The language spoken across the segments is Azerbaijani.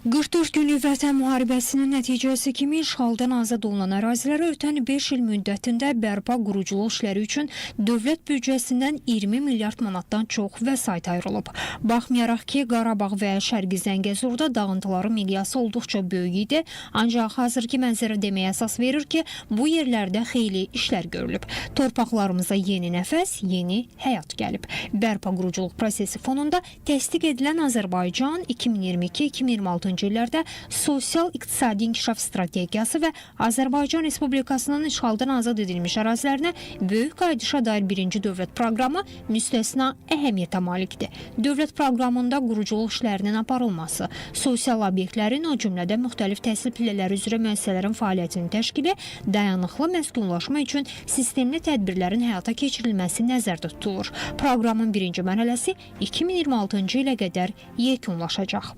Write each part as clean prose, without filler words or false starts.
44 günlük vətən müharibəsinin nəticəsi kimi işğaldan azad olunan ərazilərə ötən 5 il müddətində bərpa quruculuq işləri üçün dövlət büdcəsindən 20 milyard manatdan çox vəsait ayrılıb. Baxmayaraq ki, Qarabağ və Şərqi Zəngəzurda dağıntıların miqyası olduqca böyük idi, ancaq hazırki mənzərə deməyə əsas verir ki, bu yerlərdə xeyli işlər görülüb. Torpaqlarımıza yeni nəfəs, yeni həyat gəlib. Bərpa quruculuq prosesi fonunda təsdiq edilən Azərbaycan 2022-2026 illərdə sosial-iqtisadi inkişaf strategiyası və Azərbaycan Respublikasının işğaldan azad edilmiş ərazilərinə böyük qayıdışa dair birinci dövlət proqramı müstəsna əhəmiyyətə malikdir. Dövlət proqramında quruculuq işlərinin aparılması, sosial obyektlərin, o cümlədə müxtəlif təhsil pillələri üzrə müəssisələrin fəaliyyətinin təşkili, dayanıqlı məskunlaşma üçün sistemli tədbirlərin həyata keçirilməsi nəzərdə tutulur. Proqramın birinci mərhələsi 2026-cı ilə qədər yekunlaşacaq.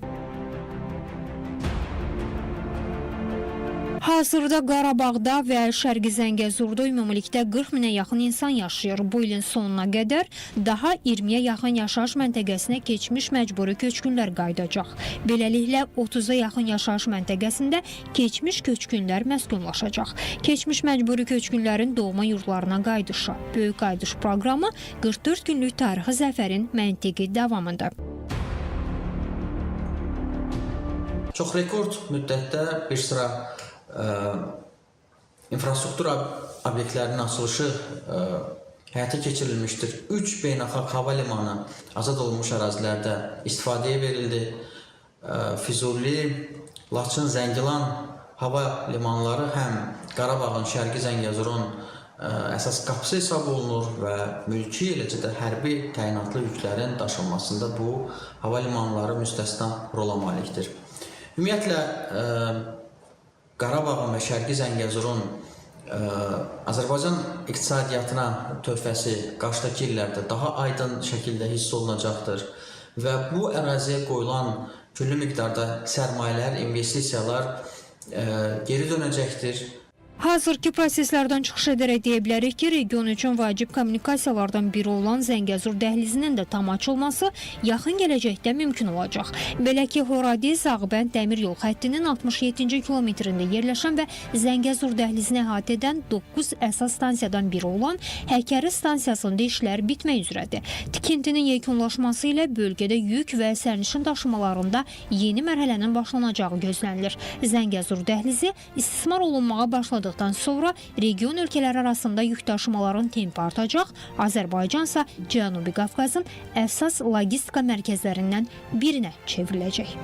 Hazırda Qarabağda və Şərqi Zəngəzurda ümumilikdə 40 minə yaxın insan yaşayır. Bu ilin sonuna qədər daha 20-yə yaxın yaşayış məntəqəsinə keçmiş məcburi köçkünlər qayıdacaq. Beləliklə 30-a yaxın yaşayış məntəqəsində keçmiş köçkünlər məskunlaşacaq. Keçmiş məcburi köçkünlərin doğma yurdlarına qayıdışı, Böyük Qayıdış proqramı 44 günlük tarixi zəfərin məntiqi davamıdır. Çox rekord müddətdə bir sıra infrastruktur obyektlərinin açılışı həyata keçirilmişdir. 3 beynəlxalq hava limanı azad olunmuş ərazilərdə istifadəyə verildi. Füzuli, Laçın, Zəngilan hava limanları həm Qarabağın, Şərqi Zəngəzurun əsas qapısı hesab olunur və mülki, eləcə də hərbi təyinatlı yüklərin daşınmasında bu hava limanları müstəsna rola malikdir. Ümumiyyətlə, Qarabağın və Şərqi Zəngəzurun Azərbaycan iqtisadiyyatına töhfəsi qarşıdakı illərdə daha aydın şəkildə hiss olunacaqdır və bu əraziyə qoyulan küllü miqdarda sərmayələr, investisiyalar geri dönəcəkdir. Hazırki proseslərdən çıxış edərək deyə bilərik ki, region üçün vacib kommunikasiyalardan biri olan Zəngəzur dəhlizinin də tam açılması yaxın gələcəkdə mümkün olacaq. Belə ki, Horadiz-Ağbənd dəmir yol xəttinin 67-ci kilometrində yerləşən və Zəngəzur dəhlizini əhatə edən 9 əsas stansiyadan biri olan Həkəri stansiyasında işlər bitmək üzrədir. Tikintinin yekunlaşması ilə bölgədə yük və sərnişin daşımalarında yeni mərhələnin başlanacağı gözlənilir. Zəngəzur dəhlizi istismar olunmağa başladı. Sonra region ölkələri arasında yük daşımaların tempi artacaq, Azərbaycan isə Cənubi Qafqazın əsas logistika mərkəzlərindən birinə çevriləcək.